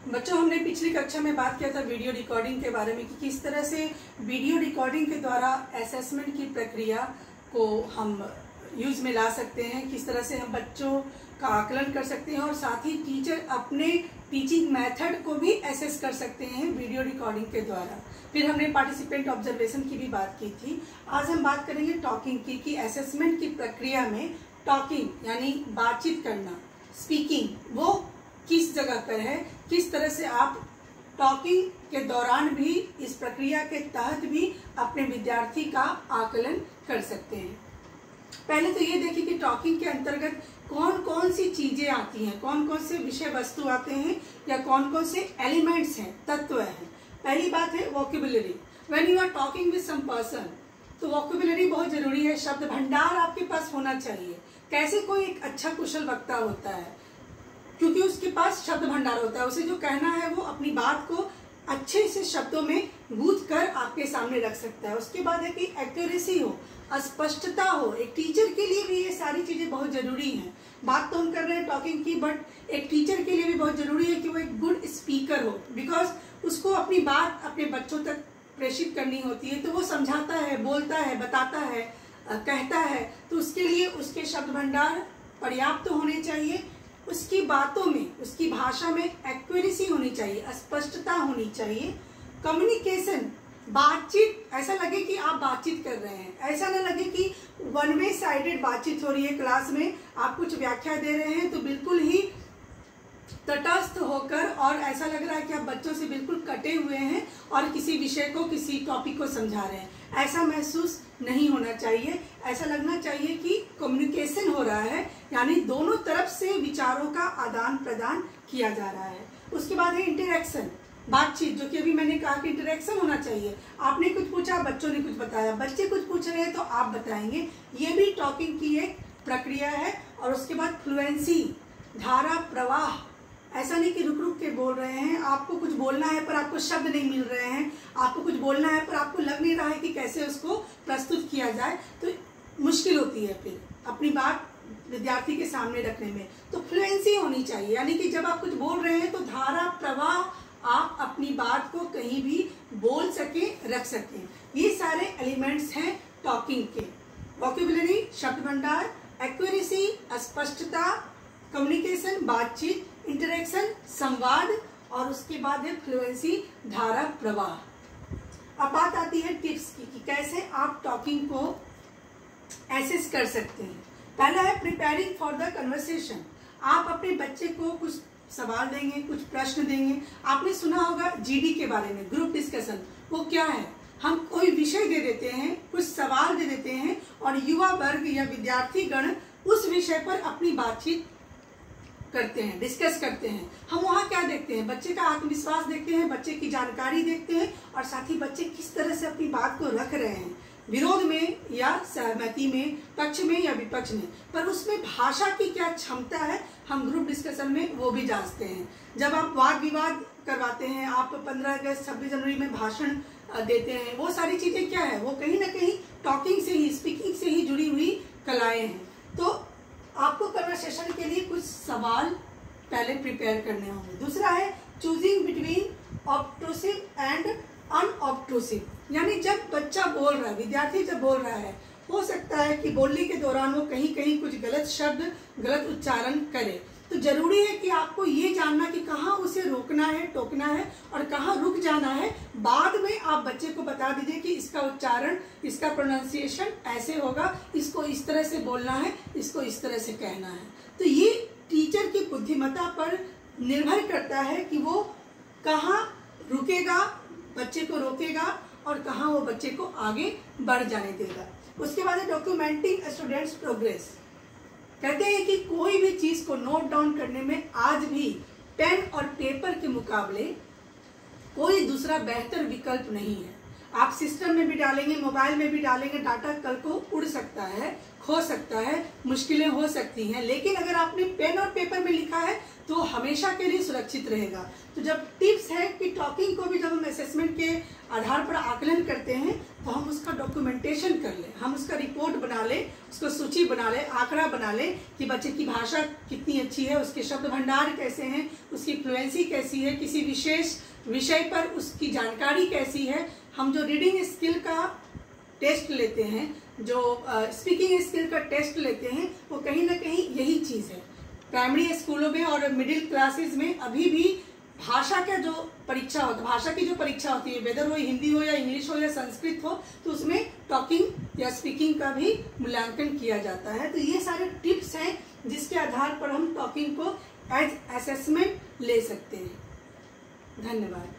बच्चों, हमने पिछली कक्षा में बात किया था वीडियो रिकॉर्डिंग के बारे में कि किस तरह से वीडियो रिकॉर्डिंग के द्वारा असेसमेंट की प्रक्रिया को हम यूज में ला सकते हैं, किस तरह से हम बच्चों का आकलन कर सकते हैं और साथ ही टीचर अपने टीचिंग मेथड को भी एसेस कर सकते हैं वीडियो रिकॉर्डिंग के द्वारा। फिर हमने पार्टिसिपेंट ऑब्जर्वेशन की भी बात की थी। आज हम बात करेंगे टॉकिंग की कि असेसमेंट की प्रक्रिया में टॉकिंग यानी बातचीत करना, स्पीकिंग, वो किस जगह पर है, किस तरह से आप टॉकिंग के दौरान भी इस प्रक्रिया के तहत भी अपने विद्यार्थी का आकलन कर सकते हैं। पहले तो ये देखिए कि टॉकिंग के अंतर्गत कौन कौन सी चीजें आती हैं, कौन कौन से विषय वस्तु आते हैं या कौन कौन से एलिमेंट्स हैं, तत्व हैं। पहली बात है vocabulary. When you are talking with some person, तो वोकेबुलरी बहुत जरूरी है। शब्द भंडार आपके पास होना चाहिए। कैसे कोई एक अच्छा कुशल वक्ता होता है, क्योंकि उसके पास शब्द भंडार होता है। उसे जो कहना है वो अपनी बात को अच्छे से शब्दों में गूंथ कर आपके सामने रख सकता है। उसके बाद है कि एक्यूरेसी हो, स्पष्टता हो। एक टीचर के लिए भी ये सारी चीजें बहुत जरूरी हैं। बात तो हम कर रहे हैं टॉकिंग की, बट एक टीचर के लिए भी बहुत जरूरी है कि वो एक गुड स्पीकर हो, बिकॉज उसको अपनी बात अपने बच्चों तक प्रेषित करनी होती है। तो वो समझाता है, बोलता है, बताता है, कहता है, तो उसके लिए उसके शब्द भंडार पर्याप्त होने चाहिए। उसकी बातों में, उसकी भाषा में एक्यूरेसी होनी चाहिए, स्पष्टता होनी चाहिए। कम्युनिकेशन, बातचीत, ऐसा लगे कि आप बातचीत कर रहे हैं, ऐसा ना लगे कि वन वे साइडेड बातचीत हो रही है। क्लास में आप कुछ व्याख्या दे रहे हैं तो बिल्कुल ही तटस्थ होकर और ऐसा लग रहा है कि आप बच्चों से बिल्कुल कटे हुए हैं और किसी विषय को, किसी टॉपिक को समझा रहे हैं। ऐसा महसूस नहीं होना चाहिए। ऐसा लगना चाहिए कि कम्युनिकेशन हो रहा है, यानी दोनों तरफ से विचारों का आदान प्रदान किया जा रहा है। उसके बाद है इंटरेक्शन, बातचीत, जो कि अभी मैंने कहा कि इंटरेक्शन होना चाहिए। आपने कुछ पूछा, बच्चों ने कुछ बताया, बच्चे कुछ पूछ रहे हैं तो आप बताएंगे। ये भी टॉकिंग की एक प्रक्रिया है। और उसके बाद फ्लुएंसी, धारा प्रवाह। ऐसा नहीं कि रुक रुक के बोल रहे हैं, आपको कुछ बोलना है पर आपको शब्द नहीं मिल रहे हैं, आपको कुछ बोलना है पर आपको लग नहीं रहा है कि कैसे उसको प्रस्तुत किया जाए, तो मुश्किल होती है फिर अपनी बात विद्यार्थी के सामने रखने में। तो फ्लुएंसी होनी चाहिए, यानी कि जब आप कुछ बोल रहे हैं तो धारा प्रवाह, आप अपनी बात को कहीं भी बोल सके, रख सकें। ये सारे एलिमेंट्स हैं टॉकिंग के। वोकेबुलरी, शब्द भंडार, एक्यूरेसी, स्पष्टता, कम्युनिकेशन, बातचीत, इंटरेक्शन, संवाद, और उसके बाद है फ्लुएंसी, धारा प्रवाह। अब बात आती है टिप्स की कि कैसे आप टॉकिंग को एसेस कर सकते हैं। पहला है प्रिपेयरिंग फॉर द कन्वर्सेशन। आप अपने बच्चे को कुछ सवाल देंगे, कुछ प्रश्न देंगे। आपने सुना होगा जीडी के बारे में, ग्रुप डिस्कशन। वो क्या है? हम कोई विषय दे देते हैं, कुछ सवाल दे देते हैं और युवा वर्ग या विद्यार्थी गण उस विषय पर अपनी बातचीत करते हैं, डिस्कस करते हैं। हम वहाँ क्या देखते हैं? बच्चे का आत्मविश्वास देखते हैं, बच्चे की जानकारी देखते हैं और साथ ही बच्चे किस तरह से अपनी बात को रख रहे हैं, विरोध में या सहमति में, पक्ष में या विपक्ष में। पर उसमें भाषा की क्या क्षमता है, हम ग्रुप डिस्कशन में वो भी जांचते हैं। जब आप वाद विवाद करवाते हैं, आप 15 अगस्त 26 जनवरी में भाषण देते हैं, वो सारी चीजें क्या है, वो कहीं ना कहीं टॉकिंग से ही, स्पीकिंग से ही जुड़ी हुई कलाएं हैं। तो आपको कन्वर्सेशन के लिए कुछ सवाल पहले प्रिपेयर करने होंगे। दूसरा है चूजिंग बिटवीन ऑब्ट्रूसिव एंड अनऑब्ट्रूसिव, यानी जब बच्चा बोल रहा है, विद्यार्थी जब बोल रहा है, हो सकता है कि बोलने के दौरान वो कहीं कहीं कुछ गलत शब्द, गलत उच्चारण करे। तो जरूरी है कि आपको ये जानना कि कहाँ उसे रोकना है, टोकना है और कहाँ रुक जाना है। बाद में आप बच्चे को बता दीजिए कि इसका उच्चारण, इसका प्रोनाउंसिएशन ऐसे होगा, इसको इस तरह से बोलना है, इसको इस तरह से कहना है। तो ये टीचर की बुद्धिमत्ता पर निर्भर करता है कि वो कहाँ रुकेगा, बच्चे को रोकेगा और कहाँ वो बच्चे को आगे बढ़ जाने देगा। उसके बाद है डॉक्यूमेंटिंग स्टूडेंट्स प्रोग्रेस। कहते हैं कि कोई भी चीज को नोट डाउन करने में आज भी पेन और पेपर के मुकाबले कोई दूसरा बेहतर विकल्प नहीं है। आप सिस्टम में भी डालेंगे, मोबाइल में भी डालेंगे, डाटा कल को उड़ सकता है, खो सकता है, मुश्किलें हो सकती हैं। लेकिन अगर आपने पेन और पेपर में लिखा है तो हमेशा के लिए सुरक्षित रहेगा। तो जब टिप्स है कि टॉकिंग को भी जब हम असेसमेंट के आधार पर आकलन करते हैं तो हम उसका डॉक्यूमेंटेशन कर लें, हम उसका रिपोर्ट बना लें, उसको सूची बना लें, आंकड़ा बना लें कि बच्चे की भाषा कितनी अच्छी है, उसके शब्द भंडार कैसे हैं, उसकी फ्लुएंसी कैसी है, किसी विशेष विषय पर उसकी जानकारी कैसी है। हम जो रीडिंग स्किल का टेस्ट लेते हैं, जो स्पीकिंग स्किल का टेस्ट लेते हैं, वो कहीं ना कहीं यही चीज़ है। प्राइमरी स्कूलों में और मिडिल क्लासेस में अभी भी भाषा का जो परीक्षा होता है, भाषा की जो परीक्षा होती है, वेदर वो हिंदी हो या इंग्लिश हो या संस्कृत हो, तो उसमें टॉकिंग या स्पीकिंग का भी मूल्यांकन किया जाता है। तो ये सारे टिप्स हैं जिसके आधार पर हम टॉकिंग को एज असेसमेंट ले सकते हैं। धन्यवाद।